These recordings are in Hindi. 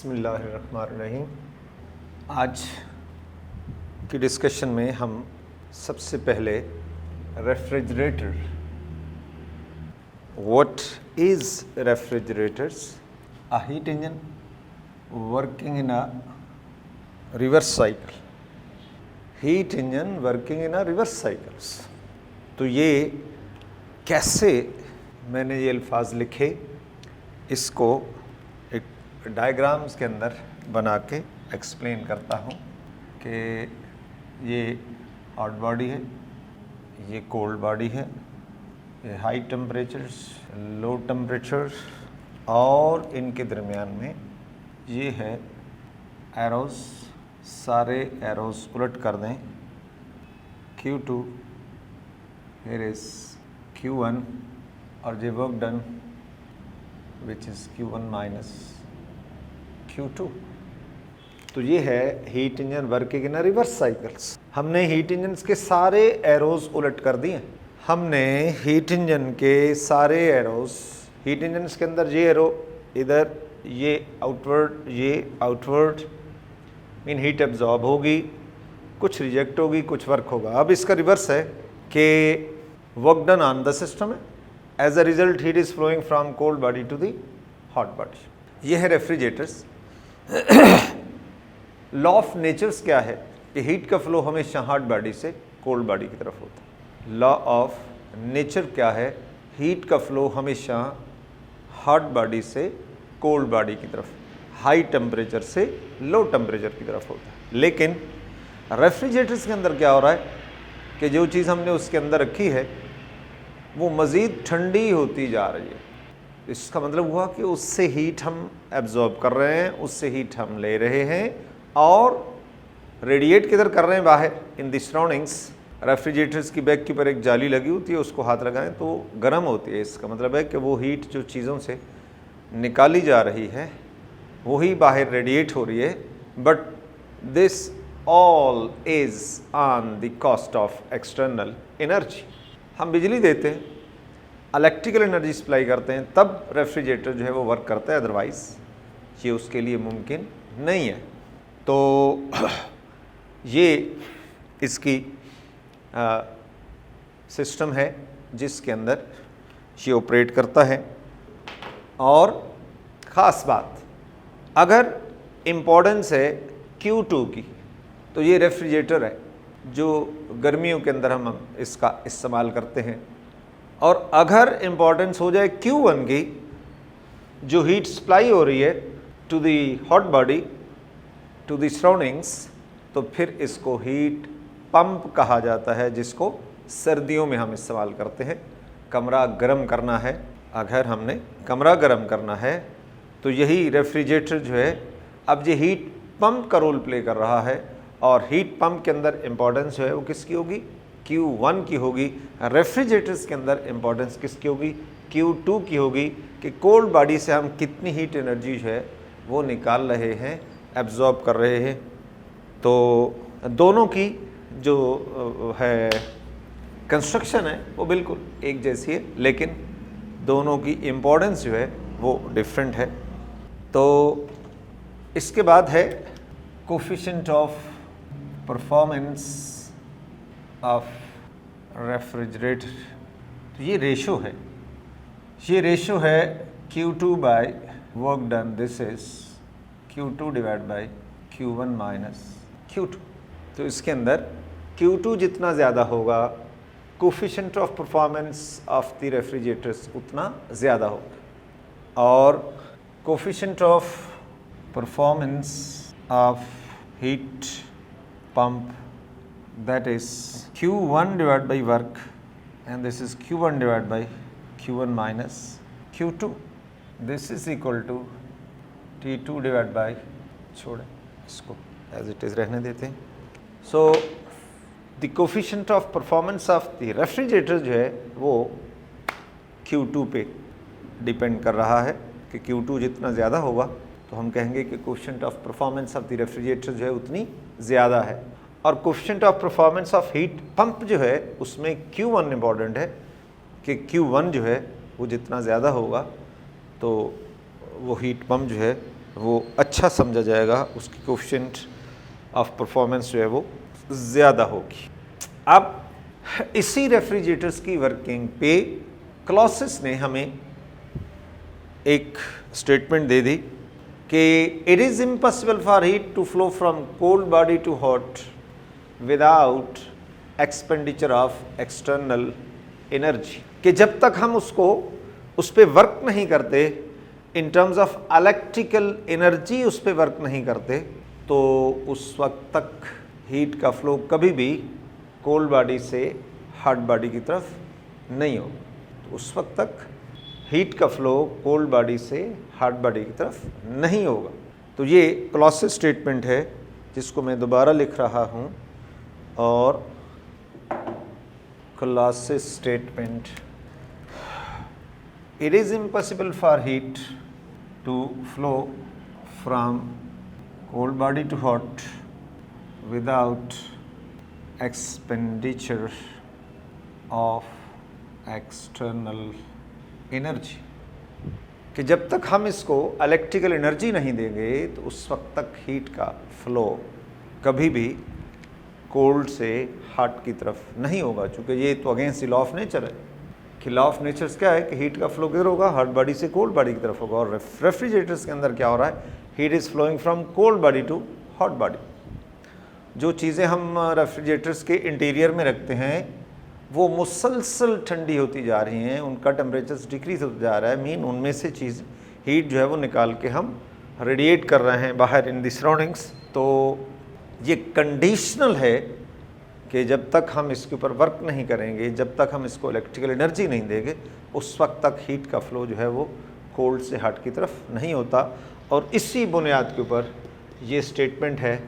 बिस्मिल्लाहिर्रहमानिर्रहीम। आज की डिस्कशन में हम सबसे पहले refrigerator, what is refrigerators, a heat engine working in a reverse cycle, heat engine working in a reverse cycles. तो ये कैसे मैंने ये अल्फाज लिखे, इसको एक डायग्राम्स के अंदर बना के एक्सप्लेन करता हूँ कि ये हॉट बॉडी है, ये कोल्ड बॉडी है, ये हाई टेम्परेचर्स, लो टेम्परेचर, और इनके दरमियान में ये है एरोज़। सारे एरोज़ उलट कर दें, Q2 here is Q1 और ये work done which is Q1 minus Q2। तो ये है heat engine working in a reverse cycles. हमने हीट इंजन के सारे एरोज़ उलट कर दिए। हमने हीट इंजन के सारे एरोज़, हीट इंजन के अंदर ये एरो इधर, ये आउटवर्ड मीन हीट एब्जॉर्ब होगी, कुछ रिजेक्ट होगी, कुछ वर्क होगा। अब इसका रिवर्स है कि work done on the system है, as a result heat is flowing from cold body to the hot body. ये है रेफ्रिजरेटर्स। लॉ ऑफ नेचर्स क्या है कि हीट का फ्लो हमेशा हॉट बॉडी से कोल्ड बॉडी की तरफ होता है। लॉ ऑफ नेचर क्या है, हीट का फ्लो हमेशा हॉट बॉडी से कोल्ड बॉडी की तरफ, हाई टेम्परेचर से लो टेम्परेचर की तरफ होता है। लेकिन रेफ्रिजरेटर्स के अंदर क्या हो रहा है कि जो चीज़ हमने उसके अंदर रखी है वो मज़ीद ठंडी होती जा रही है। इसका मतलब हुआ कि उससे हीट हम एब्जॉर्ब कर रहे हैं, उससे हीट हम ले रहे हैं और रेडिएट किधर कर रहे हैं, बाहर इन द सराउंडिंग्स। रेफ्रिजरेटर्स की बैक के ऊपर एक जाली लगी होती है, उसको हाथ लगाएं तो गर्म होती है। इसका मतलब है कि वो हीट जो चीज़ों से निकाली जा रही है वही बाहर रेडिएट हो रही है। But this all is on the cost of external energy. हम बिजली देते हैं, इलेक्ट्रिकल एनर्जी सप्लाई करते हैं, तब रेफ्रिजरेटर जो है वो वर्क करता है, अदरवाइज़ ये उसके लिए मुमकिन नहीं है। तो ये इसकी सिस्टम है जिसके अंदर ये ऑपरेट करता है। और ख़ास बात, अगर इम्पोर्टेंस है Q2 की, तो ये रेफ्रिजरेटर है जो गर्मियों के अंदर हम इसका इस्तेमाल करते हैं। और अगर इम्पोर्टेंस हो जाए Q1 की, जो हीट सप्लाई हो रही है to the hot body, to the surroundings, तो फिर इसको हीट पंप कहा जाता है, जिसको सर्दियों में हम इस्तेमाल करते हैं। कमरा गर्म करना है, अगर हमने कमरा गर्म करना है तो यही रेफ्रिजरेटर जो है अब ये हीट पंप का रोल प्ले कर रहा है। और हीट पंप के अंदर इम्पोर्टेंस जो है वो किसकी होगी, Q1 की होगी। रेफ्रिजरेटर्स के अंदर इम्पोर्टेंस किसकी होगी, Q2 की होगी, कि कोल्ड बॉडी से हम कितनी हीट एनर्जी जो है वो निकाल रहे हैं, एब्जॉर्ब कर रहे हैं। तो दोनों की जो है कंस्ट्रक्शन है वो बिल्कुल एक जैसी है, लेकिन दोनों की इम्पोर्टेंस जो है वो डिफरेंट है। तो इसके बाद है coefficient of performance of refrigerator. तो ये रेशो है, ये रेशो है Q2 by work done, this is Q2 divide by Q1 minus Q2। तो इसके अंदर Q2 जितना ज़्यादा होगा, coefficient of performance of the refrigerators उतना ज़्यादा होगा। और coefficient of performance of heat pump, that is Q1 divided by work, and this is Q1 divided by Q1 minus Q2. This is equal to T2 divided by, छोड़ें इसको as it is रहने देते हैं। So the coefficient of performance of the refrigerator जो है वो Q2 पे डिपेंड कर रहा है कि Q2 जितना ज़्यादा होगा तो हम कहेंगे कि coefficient of performance of the refrigerator जो है उतनी ज़्यादा है। और coefficient of performance of heat pump जो है उसमें Q1 इम्पॉर्टेंट है कि Q1 जो है वो जितना ज़्यादा होगा तो वो हीट पंप जो है वो अच्छा समझा जाएगा, उसकी कोएफिशिएंट ऑफ परफॉर्मेंस जो है वो ज़्यादा होगी। अब इसी रेफ्रिजरेटर्स की वर्किंग पे क्लॉसिस ने हमें एक स्टेटमेंट दे दी कि it is impossible for heat to flow from cold body to hot without expenditure of external energy, कि जब तक हम उस पर वर्क नहीं करते in terms of electrical energy, उस पर वर्क नहीं करते, तो उस वक्त तक हीट का फ्लो कभी भी कोल्ड बॉडी से हॉट बॉडी की तरफ नहीं होगा। तो उस वक्त तक हीट का फ्लो कोल्ड बॉडी से हॉट बॉडी की तरफ नहीं होगा। तो ये क्लॉसिस स्टेटमेंट है जिसको मैं दोबारा लिख रहा हूँ, और Clausius statement, it is impossible for heat to flow from cold body to hot without expenditure of external energy, कि जब तक हम इसको इलेक्ट्रिकल एनर्जी नहीं देंगे तो उस वक्त तक हीट का फ्लो कभी भी कोल्ड से हॉट की तरफ नहीं होगा। चूँकि ये तो against the law of nature है कि लॉ ऑफ नेचर क्या है कि हीट का फ्लो किधर होगा, हॉट बॉडी से कोल्ड बॉडी की तरफ होगा। और रेफ्रिजरेटर्स के अंदर क्या हो रहा है, heat is flowing from cold body to hot body. जो चीज़ें हम रेफ्रिजरेटर्स के इंटीरियर में रखते हैं वो मुसलसल ठंडी होती जा रही हैं, उनका टेम्परेचर डिक्रीज होता जा रहा है, मीन उनमें से चीज़ हीट जो है वो निकाल के हम रेडिएट कर रहे हैं बाहर इन द सराउंडिंग्स। तो ये कंडीशनल है कि जब तक हम इसके ऊपर वर्क नहीं करेंगे, जब तक हम इसको इलेक्ट्रिकल एनर्जी नहीं देंगे, उस वक्त तक हीट का फ्लो जो है वो कोल्ड से हॉट की तरफ नहीं होता। और इसी बुनियाद के ऊपर ये स्टेटमेंट है,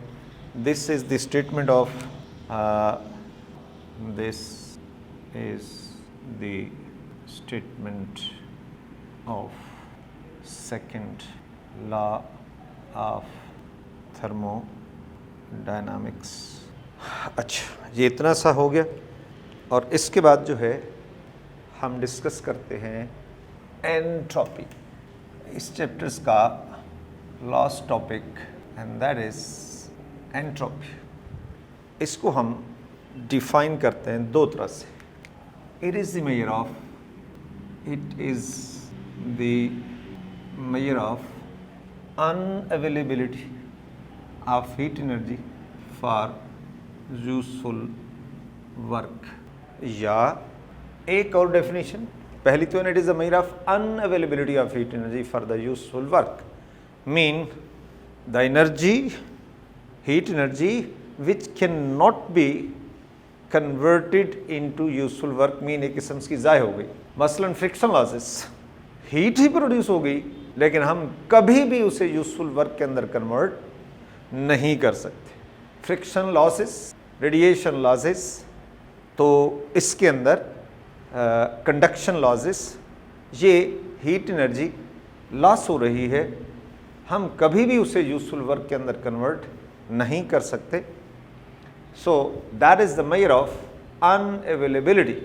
this is the statement of this is the statement of second law of thermodynamics। अच्छा, ये इतना सा हो गया, और इसके बाद जो है हम डिस्कस करते हैं एंट्रोपी, इस चैप्टर्स का last topic, and that is entropy. इसको हम डिफाइन करते हैं दो तरह से। It is the measure of unavailability of heat energy for useful work। या एक और डेफिनेशन, पहली तो it is the measure of unavailability of heat energy for the useful work, mean the energy, heat energy which can not be converted into useful work, mean एक किस्म की ज़ाय हो गई। मसलन फ्रिक्शन लॉसेस, हीट ही प्रोड्यूस हो गई लेकिन हम कभी भी उसे यूजफुल वर्क के अंदर कन्वर्ट नहीं कर सकते। फ्रिक्शन लॉसेस, रेडिएशन लॉसेस, तो इसके अंदर कंडक्शन लॉसेस, ये हीट एनर्जी लॉस हो रही है, हम कभी भी उसे यूजफुल वर्क के अंदर कन्वर्ट नहीं कर सकते। So that is the measure of unavailability,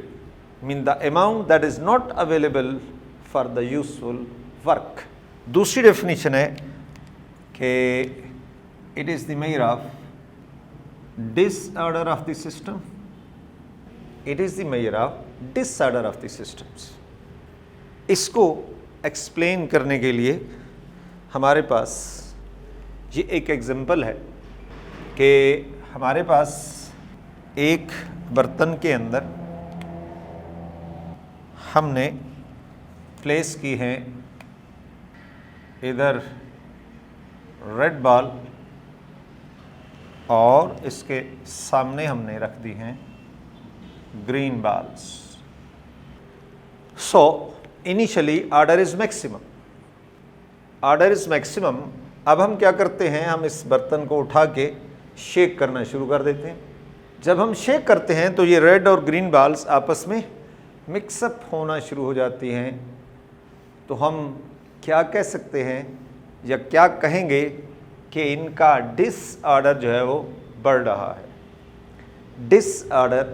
mean the amount that is not available for the useful work। दूसरी डेफिनेशन है कि it is the measure of disorder of the system, it is the measure of disorder of the systems। इसको एक्सप्लेन करने के लिए हमारे पास ये एक एग्जाम्पल है कि हमारे पास एक बर्तन के अंदर हमने प्लेस की है इधर रेड बॉल, और इसके सामने हमने रख दी हैं green balls. So initially order is maximum, order is maximum. अब हम क्या करते हैं, हम इस बर्तन को उठा के शेक करना शुरू कर देते हैं। जब हम शेक करते हैं तो ये रेड और ग्रीन बॉल्स आपस में मिक्सअप होना शुरू हो जाती हैं। तो हम क्या कह सकते हैं या क्या कहेंगे कि इनका डिसऑर्डर जो है वो बढ़ रहा है, डिसऑर्डर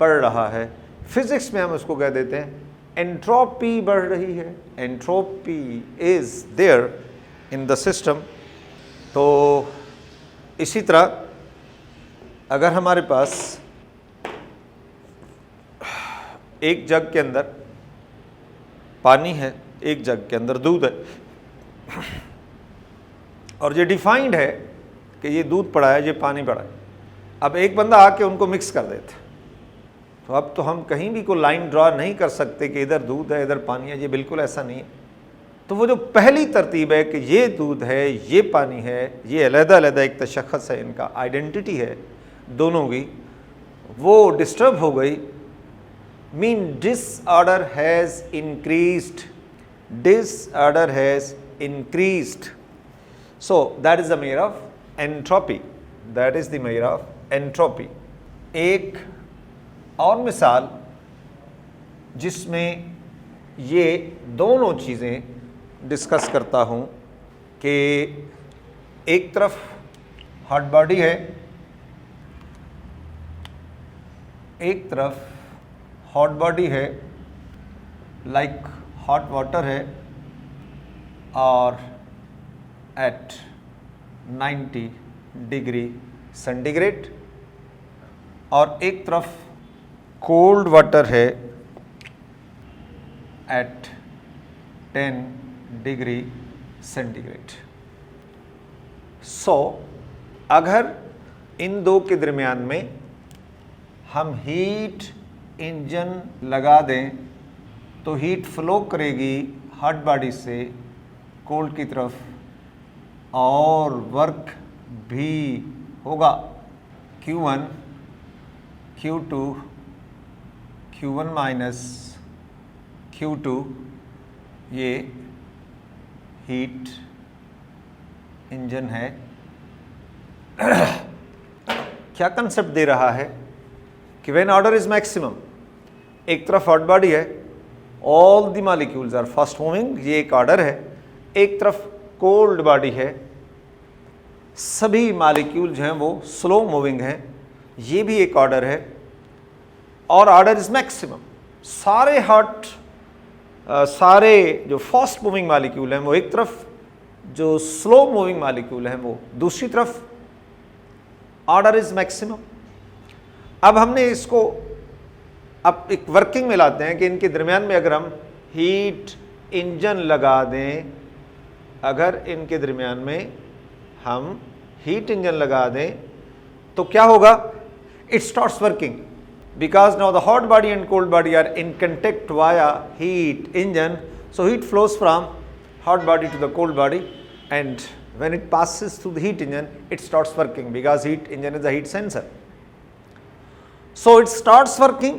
बढ़ रहा है। फिजिक्स में हम उसको कह देते हैं एंट्रोपी बढ़ रही है। Entropy is there in the system तो इसी तरह अगर हमारे पास एक जग के अंदर पानी है, एक जग के अंदर दूध है और ये डिफाइंड है कि ये दूध पड़ा है, ये पानी पड़ा है। अब एक बंदा आके उनको मिक्स कर देता, तो अब तो हम कहीं भी कोई लाइन ड्रा नहीं कर सकते कि इधर दूध है इधर पानी है, ये बिल्कुल ऐसा नहीं है। तो वो जो पहली तरतीब है कि ये दूध है ये पानी है, ये अलग-अलग एक तशख़्ख़ुस है, इनका आइडेंटिटी है दोनों की, वो डिस्टर्ब हो गई। Mean disorder has increased, disorder has increased. So that is the measure of entropy, that is the measure of entropy. एक और मिसाल जिसमें ये दोनों चीज़ें डिस्कस करता हूँ कि एक तरफ हॉट बॉडी है, एक तरफ हॉट बॉडी है, लाइक हॉट वाटर है और एट 90 डिग्री सेंटीग्रेड, और एक तरफ कोल्ड वाटर है एट 10 डिग्री सेंटीग्रेड। सो अगर इन दो के दरमियान में हम हीट इंजन लगा दें तो हीट फ्लो करेगी हॉट बॉडी से कोल्ड की तरफ और वर्क भी होगा। Q1 Q2 Q1 minus Q2 ये हीट इंजन है। क्या कंसेप्ट दे रहा है कि व्हेन ऑर्डर इज मैक्सिमम, एक तरफ हॉट बॉडी है, all the molecules are fast moving, ये एक ऑर्डर है। एक तरफ कोल्ड बॉडी है, सभी मॉलिक्यूल जो हैं वो स्लो मूविंग हैं, ये भी एक ऑर्डर है। और ऑर्डर इज मैक्सिमम, सारे हॉट सारे जो फास्ट मूविंग मॉलिक्यूल हैं वो एक तरफ, जो स्लो मूविंग मॉलिक्यूल हैं वो दूसरी तरफ, ऑर्डर इज मैक्सिमम। अब हमने इसको अब एक वर्किंग में लाते हैं कि इनके दरमियान में अगर हम हीट इंजन लगा दें, अगर इनके दरमियान में हम हीट इंजन लगा दें तो क्या होगा? It starts working because now the hot body and cold body are in contact via heat engine, so heat flows from hot body to the cold body, and when it passes through the heat engine it starts working because heat engine is a heat sensor. So it starts working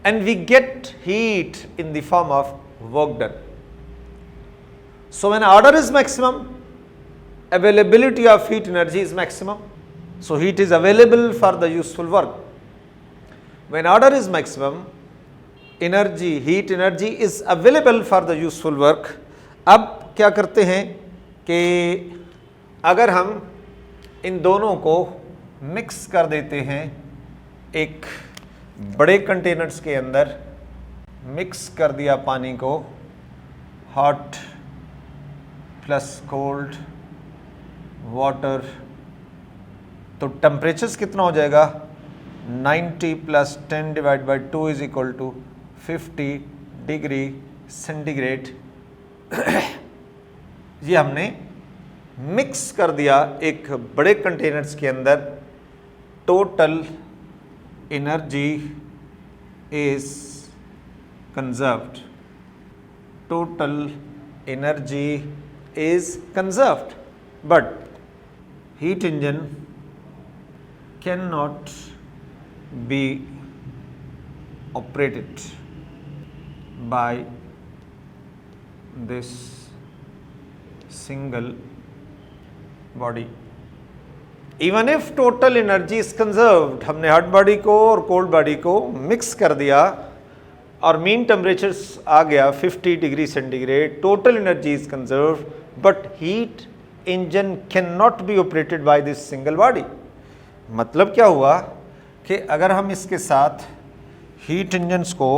and we get heat in the form of work done. So when order is maximum, availability of heat energy is maximum, so heat is available for the useful work. When order is maximum, energy, heat energy is available for the useful work. अब क्या करते हैं कि अगर हम इन दोनों को मिक्स कर देते हैं एक बड़े कंटेनर्स के अंदर, मिक्स कर दिया पानी को, हॉट प्लस कोल्ड वाटर, तो टेम्परेचर कितना हो जाएगा? 90 plus 10 divide by 2 is equal to 50 degree centigrade. ये हमने मिक्स कर दिया एक बड़े कंटेनर्स के अंदर। Total energy is conserved, total energy is conserved, but heat engine can not be operated by this single body even if total energy is conserved। हमने हॉट बॉडी को और कोल्ड बॉडी को मिक्स कर दिया और मीन टेम्परेचर आ गया 50 degree centigrade, total energy is conserved, but heat engine can not be operated by this single body. मतलब क्या हुआ कि अगर हम इसके साथ हीट इंजन्स को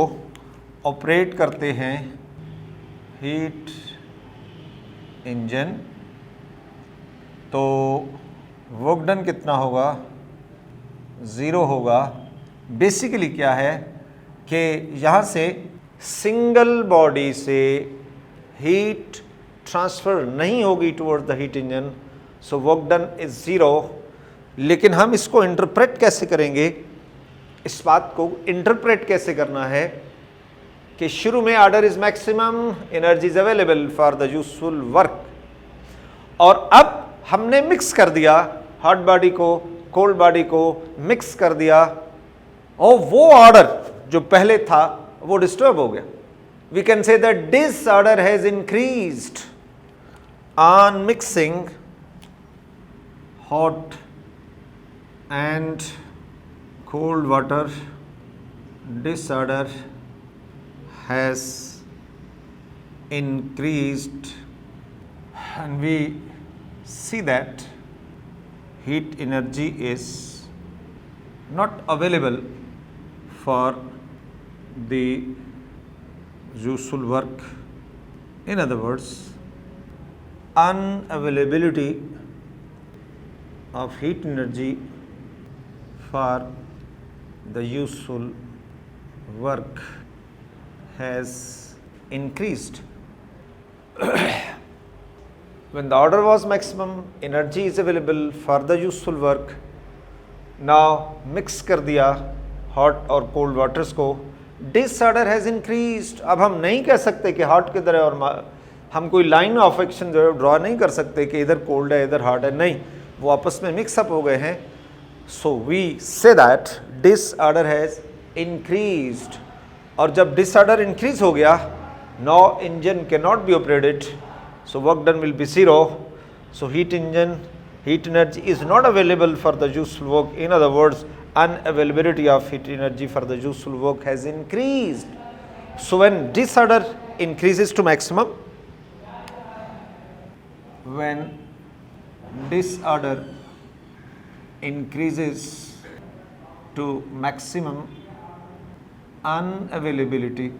ऑपरेट करते हैं, हीट इंजन तो वर्क डन कितना होगा, 0 होगा। बेसिकली क्या है कि यहाँ से सिंगल बॉडी से हीट ट्रांसफ़र नहीं होगी towards the heat engine, so work done is 0। लेकिन हम इसको इंटरप्रेट कैसे करेंगे, इस बात को इंटरप्रेट कैसे करना है कि शुरू में order is maximum, energy is available for the useful work, और अब हमने मिक्स कर दिया हॉट बॉडी को कोल्ड बॉडी को मिक्स कर दिया, और वो ऑर्डर जो पहले था वो डिस्टर्ब हो गया। We can say that this order has increased on mixing hot and cold water. This order has increased, and we see that heat energy is not available for the useful work. In other words, unavailability of heat energy for the useful work has increased. When the order was maximum, energy is available for the useful work. Now mix कर दिया hot और cold waters को, disorder has increased. अब हम नहीं कह सकते कि hot किधर है, और हम कोई line of action जो है ड्रॉ नहीं कर सकते कि इधर cold है इधर hot है, नहीं, वो आपस में मिक्स अप हो गए हैं। So we say that disorder has increased, और जब disorder increase हो गया, now engine cannot be operated, so work done will be 0. So heat energy is not available for the useful work. In other words, unavailability of heat energy for the useful work has increased. So when disorder increases to maximum, when disorder increases to maximum, unavailability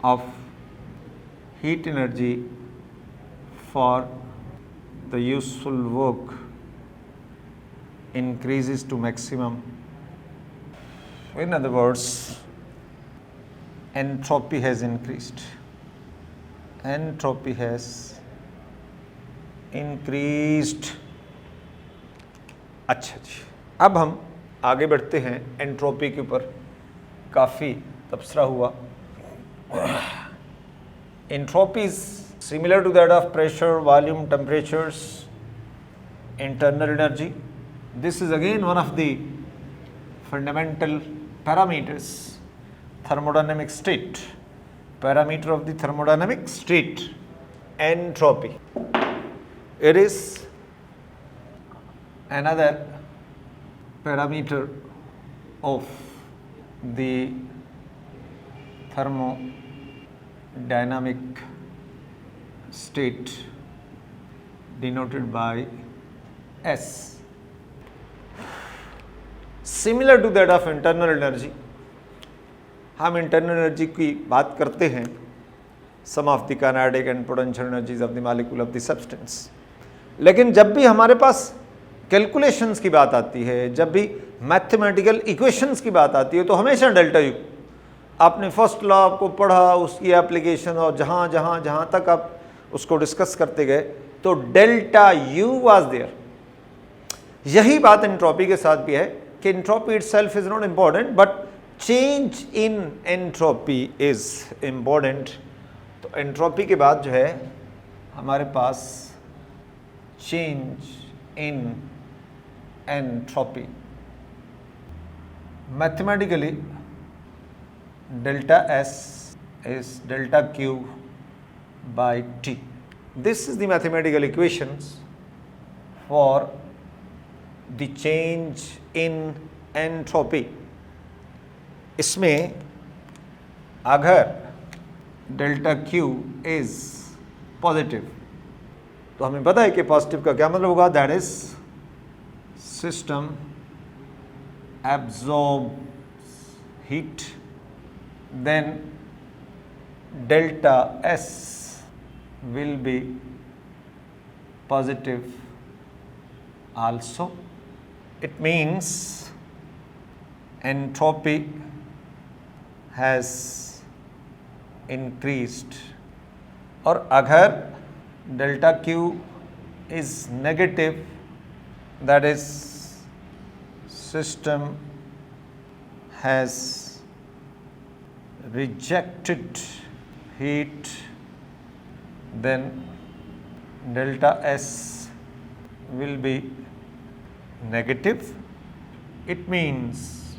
of heat energy for the useful work increases to maximum. In other words, entropy has increased. Entropy has increased. अच्छा जी, अब हम आगे बढ़ते हैं एंट्रोपी के ऊपर। काफ़ी तबसरा हुआ। Entropy is similar to that of pressure, volume, temperatures, internal energy. This is again one of the fundamental parameters, thermodynamic state, parameter of the thermodynamic state, entropy. It is another parameter of the thermodynamic state denoted by S. Similar to that of internal energy. हम इंटरनल एनर्जी की बात करते हैं, sum of the kinetic and potential energies of the molecule of the substance. लेकिन जब भी हमारे पास कैलकुलेशंस की बात आती है, जब भी मैथमेटिकल इक्वेशंस की बात आती है, तो हमेशा डेल्टा यू, आपने फर्स्ट लॉ को पढ़ा, उसकी एप्लीकेशन, और जहाँ तक आप उसको डिस्कस करते गए तो डेल्टा यू वाज देयर। यही बात एंट्रोपी के साथ भी है कि entropy itself is not important, but change in entropy is important. तो एंट्रोपी के बाद जो है हमारे पास change in entropy. Mathematically delta S is delta Q by T. This is the mathematical equations for the change in entropy. इसमें अगर डेल्टा Q is positive, तो हमें पता है कि पॉजिटिव का क्या मतलब होगा, that is system absorbs heat, then delta S will be positive also. It means entropy has increased. और अगर delta Q is negative, that is system has rejected heat, then delta S will be negative. It means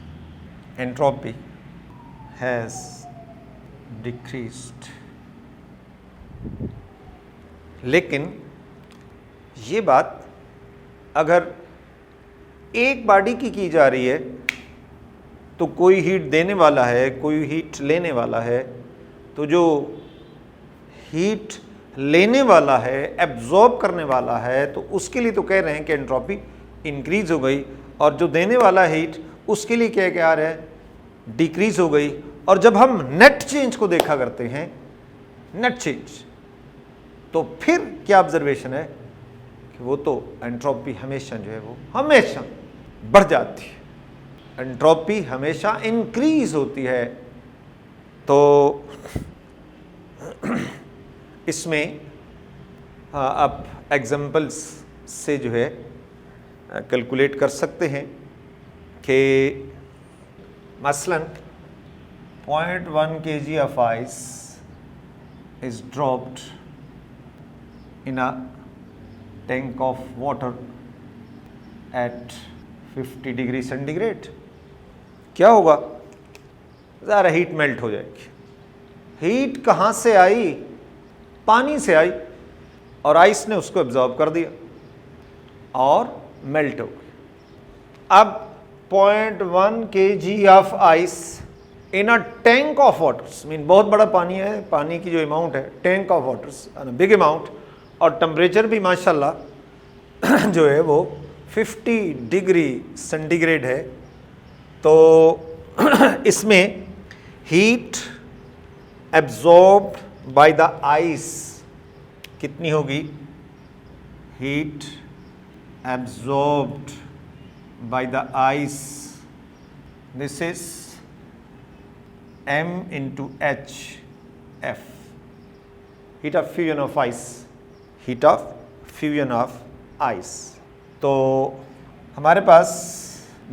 entropy has decreased. लेकिन ये बात अगर एक बॉडी की जा रही है तो कोई हीट देने वाला है, कोई हीट लेने वाला है, तो जो हीट लेने वाला है, एब्जॉर्ब करने वाला है, तो उसके लिए तो कह रहे हैं कि एंट्रोपी इंक्रीज हो गई, और जो देने वाला हीट उसके लिए क्या कह रहे हैं, डिक्रीज हो गई। और जब हम नेट चेंज को देखा करते हैं, नेट चेंज, तो फिर क्या ऑब्जर्वेशन है कि वो तो एंट्रोपी हमेशा जो है वो हमेशा बढ़ जाती है, एंट्रोपी हमेशा इंक्रीज होती है। तो इसमें आप एग्जाम्पल्स से जो है कैलकुलेट कर सकते हैं कि मसलन 0.1 kg of ice is dropped in a tank of water at 50 degree centigrade. क्या होगा, ज़रा हीट मेल्ट हो जाएगी। हीट कहाँ से आई, पानी से आई, और आइस ने उसको एब्जॉर्ब कर दिया और मेल्ट हो गई। अब 0.1 kg of ice in a tank of waters, mean बहुत बड़ा पानी है, पानी की जो अमाउंट है, tank of waters big amount, और टेम्परेचर भी माशाल्लाह जो है वो 50 डिग्री सेंटीग्रेड है। तो इसमें heat absorbed by the ice कितनी होगी, heat absorbed by the ice, this is M into H F, heat of fusion of ice, heat of fusion of ice। तो हमारे पास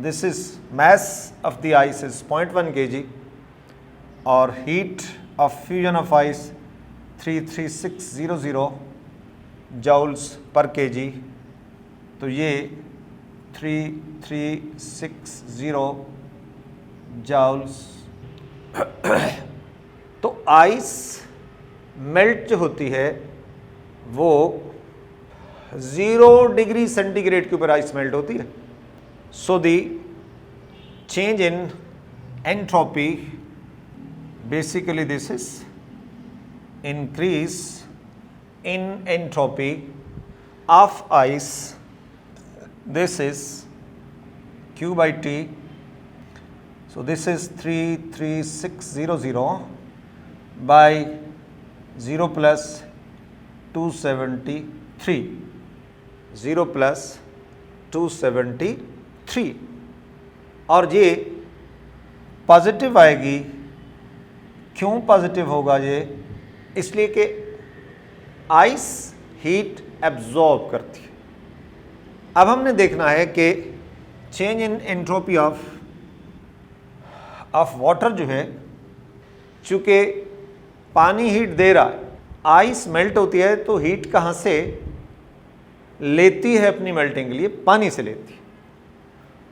this is mass of the ice is 0.1 kg और heat of fusion of ice 33600 joules per kg। तो ये 3360 joules। तो आइस मेल्ट जो होती है वो 0 डिग्री सेंटीग्रेड के ऊपर आइस मेल्ट होती है। So the change in entropy basically this is increase in entropy of ice, this is Q by T। So this is 33600 by 0 plus 273, 0 plus 273, और ये पॉजिटिव आएगी। क्यों पॉजिटिव होगा ये, इसलिए कि आइस हीट एब्जॉर्ब करती है। अब हमने देखना है कि change in entropy of water जो है, चूँकि पानी हीट दे रहा है, आइस मेल्ट होती है, तो हीट कहाँ से लेती है अपनी मेल्टिंग के लिए, पानी से लेती है।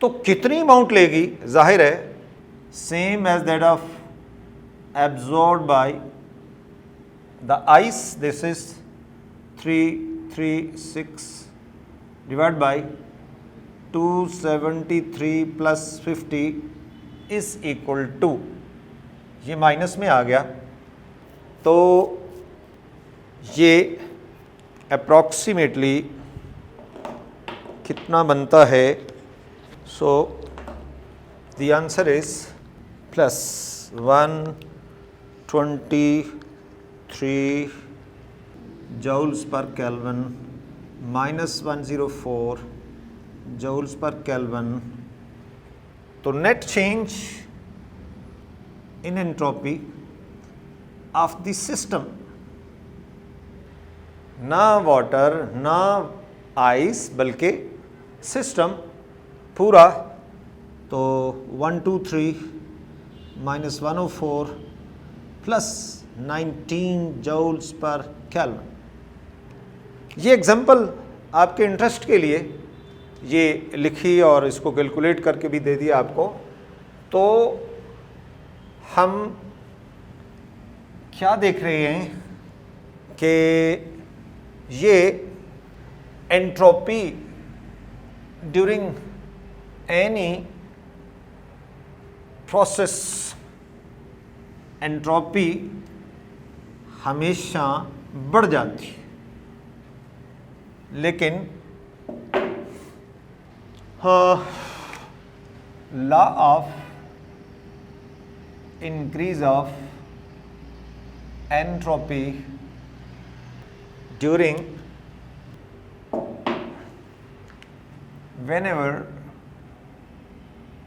तो कितनी अमाउंट लेगी, जाहिर है same as that of absorbed by the ice, this is 336 divide by 273 plus 50 is equal to, ये माइनस में आ गया, तो ये अप्रॉक्सीमेटली कितना बनता है। So the answer is plus 123 joules per kelvin -104 joules per kelvin. तो net change in entropy of the system, ना वाटर ना आइस बल्कि सिस्टम पूरा, तो 123 -104 प्लस 19 जूल्स पर केल्विन। ये एग्जांपल आपके इंटरेस्ट के लिए ये लिखी और इसको कैलकुलेट करके भी दे दिया आपको। तो हम क्या देख रहे हैं कि ये entropy during any process, entropy हमेशा बढ़ जाती है, लेकिन law of increase of entropy during whenever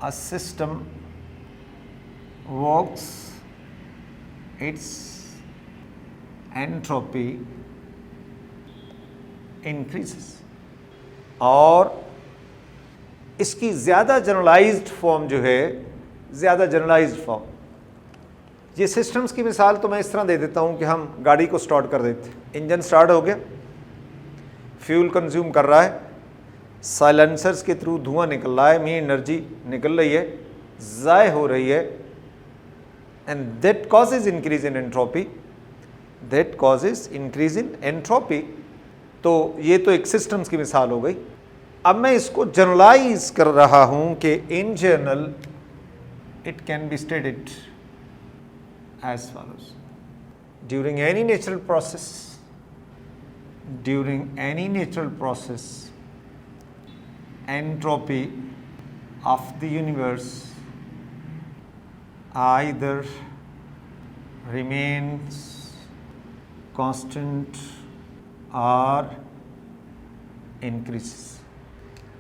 a system works, its entropy increases। और इसकी ज़्यादा जनरलाइज्ड फॉर्म जो है, ज़्यादा जनरलाइज्ड फॉर्म, ये सिस्टम्स की मिसाल तो मैं इस तरह दे देता हूँ कि हम गाड़ी को स्टार्ट कर देते, इंजन स्टार्ट हो गया, फ्यूल कंज्यूम कर रहा है, साइलेंसर्स के थ्रू धुआं निकल रहा है, मीन एनर्जी निकल रही है, ज़ाय हो रही है, and that causes increase in entropy, that causes increase in entropy. तो ये तो एक सिस्टम्स की मिसाल हो गई। अब मैं इसको जनरलाइज कर रहा हूं कि in general it can be stated as follows, during any natural process, during any natural process entropy of the universe either remains constant or increases।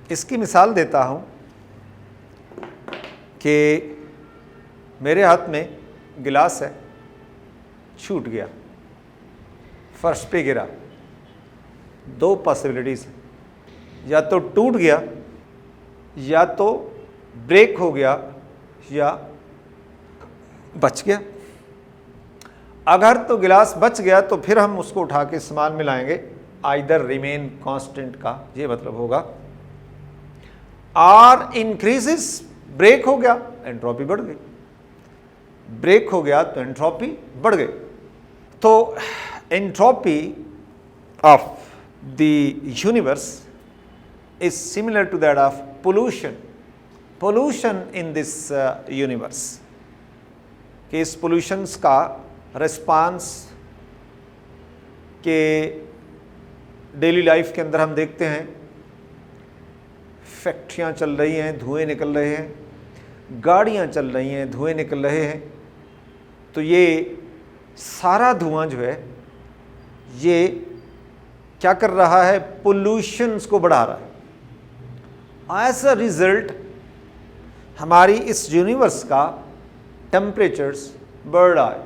इसकी मिसाल देता हूँ कि मेरे हाथ में गिलास है, छूट गया, फर्श पे गिरा। दो पॉसिबिलिटीज़ हैं, या तो टूट गया, या तो ब्रेक हो गया, या बच गया। अगर तो गिलास बच गया तो फिर हम उसको उठा के इस्तेमाल में लाएंगे, आइदर रिमेन कांस्टेंट का ये मतलब होगा, और इंक्रीजेस, ब्रेक हो गया एंट्रोपी बढ़ गई, ब्रेक हो गया तो एंट्रोपी बढ़ गई। तो entropy of the universe is similar to that of pollution in this universe, कि इस pollutions का response के डेली लाइफ के अंदर हम देखते हैं, फैक्ट्रियाँ चल रही हैं, धुएं निकल रहे हैं, गाड़ियाँ चल रही हैं, धुएं निकल रहे हैं। तो ये सारा धुआं जो है ये क्या कर रहा है, पोल्यूशंस को बढ़ा रहा है। एज अ रिजल्ट हमारी इस यूनिवर्स का टेम्परेचर्स बढ़ रहा है,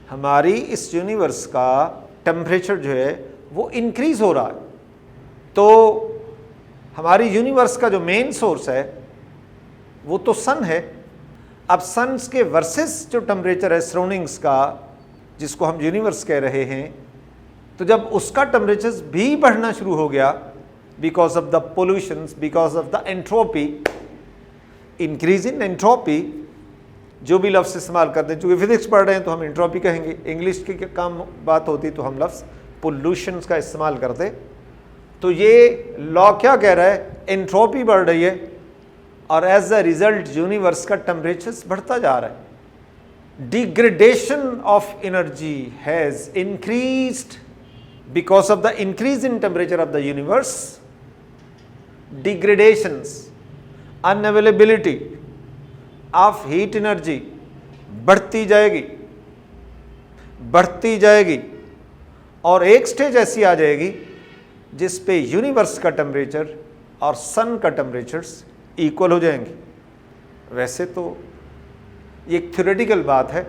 हमारी इस यूनिवर्स का टेम्परेचर जो है वो इंक्रीज हो रहा है। तो हमारी यूनिवर्स का जो मेन सोर्स है वो तो सन है। अब सन्स के वर्सेस जो टेम्परेचर है सराउंडिंग्स का, जिसको हम यूनिवर्स कह रहे हैं, तो जब उसका टेम्परेचर भी बढ़ना शुरू हो गया because of the pollutions, because of the entropy, increase in entropy, जो भी लफ्ज़ इस्तेमाल करते हैं, चूँकि फिजिक्स पढ़ रहे हैं तो हम एंट्रोपी कहेंगे, इंग्लिश की काम बात होती तो हम लफ्ज़ पोल्यूशंस का इस्तेमाल करते। तो ये लॉ क्या कह रहा है, एंट्रोपी बढ़ रही है और एज अ रिजल्ट यूनिवर्स का टेम्परेचर बढ़ता जा रहा है। Degradation of energy has increased because of the increase in temperature of the universe, degradations, unavailability of heat energy बढ़ती जाएगी और एक स्टेज ऐसी आ जाएगी जिस पे यूनिवर्स का टेम्परेचर और सन का टेम्परेचर्स इक्वल हो जाएंगे। वैसे तो ये एक थ्योरेटिकल बात है,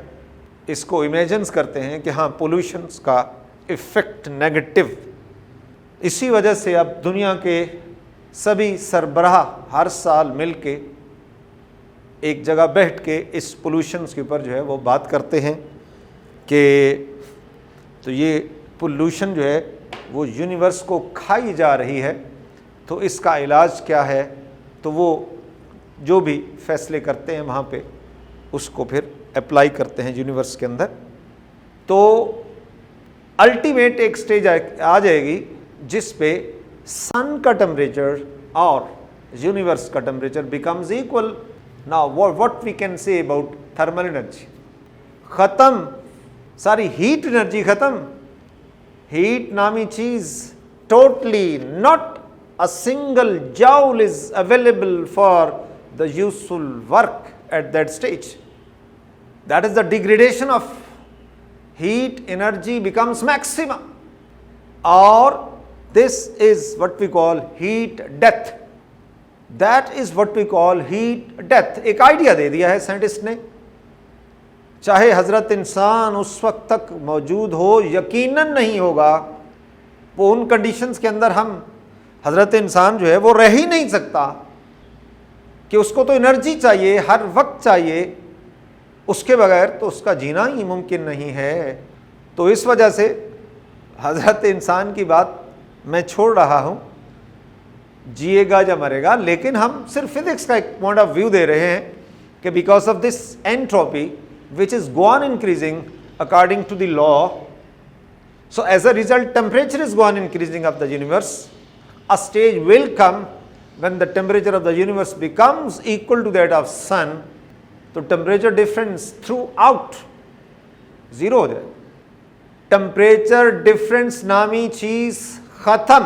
इसको इमेजिन्स करते हैं कि हाँ पोल्यूशंस का इफ़ेक्ट नेगेटिव, इसी वजह से अब दुनिया के सभी सरबराह हर साल मिल के एक जगह बैठ के इस पोल्यूशंस के ऊपर जो है वो बात करते हैं कि तो ये पोल्यूशन जो है वो यूनिवर्स को खाई जा रही है, तो इसका इलाज क्या है। तो वो जो भी फैसले करते हैं वहाँ पे उसको फिर अप्लाई करते हैं यूनिवर्स के अंदर। तो अल्टीमेट एक स्टेज आ जाएगी जिस पे सन का टेम्परेचर और यूनिवर्स का temperature becomes equal. Now what we can say about thermal energy, ख़त्म सारी हीट एनर्जी ख़त्म। हीट नामी चीज़ totally not a single joule is available for the useful work at that stage. That is the degradation of heat energy becomes maximum, or this is what we call heat death. That is what we call heat death. एक आइडिया दे दिया है साइंटिस्ट ने, चाहे हजरत इंसान उस वक्त तक मौजूद हो, यकीनन नहीं होगा वो उन कंडीशंस के अंदर हम हजरत इंसान जो है वो रह ही नहीं सकता, कि उसको तो एनर्जी चाहिए, हर वक्त चाहिए, उसके बगैर तो उसका जीना ही मुमकिन नहीं है। तो इस वजह से हजरत इंसान की बात मैं छोड़ रहा हूँ, जिएगा या मरेगा, लेकिन हम सिर्फ फिजिक्स का एक पॉइंट ऑफ व्यू दे रहे हैं कि because of this entropy which is go on increasing according to the law, so as a result temperature is go on increasing of the universe. A stage will come when the temperature of the universe becomes equal to that of sun, तो temperature difference throughout zero हो जाए। temperature difference नामी चीज खत्म।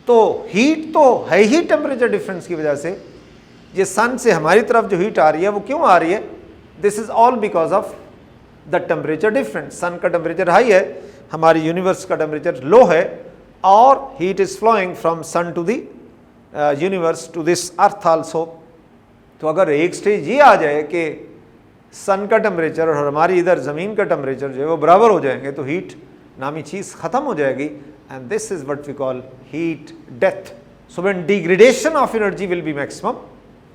तो हीट तो है ही टेम्परेचर डिफरेंस की वजह से, ये सन से हमारी तरफ जो हीट आ रही है वो क्यों आ रही है, this is all because of the temperature difference. Sun का टेम्परेचर हाई है, हमारी यूनिवर्स का टेम्परेचर लो है, और heat is flowing from sun to the universe to this earth also. तो अगर एक स्टेज ये आ जाए कि सन का टेम्परेचर और हमारी इधर ज़मीन का टेम्परेचर जो है वो बराबर हो जाएंगे, तो हीट नामी चीज़ ख़त्म हो जाएगी, and this is what we call heat death. So when degradation of energy will be maximum,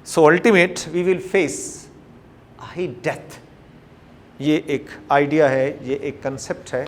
so ultimate we will face heat death. ये एक आइडिया है, ये एक कंसेप्ट है।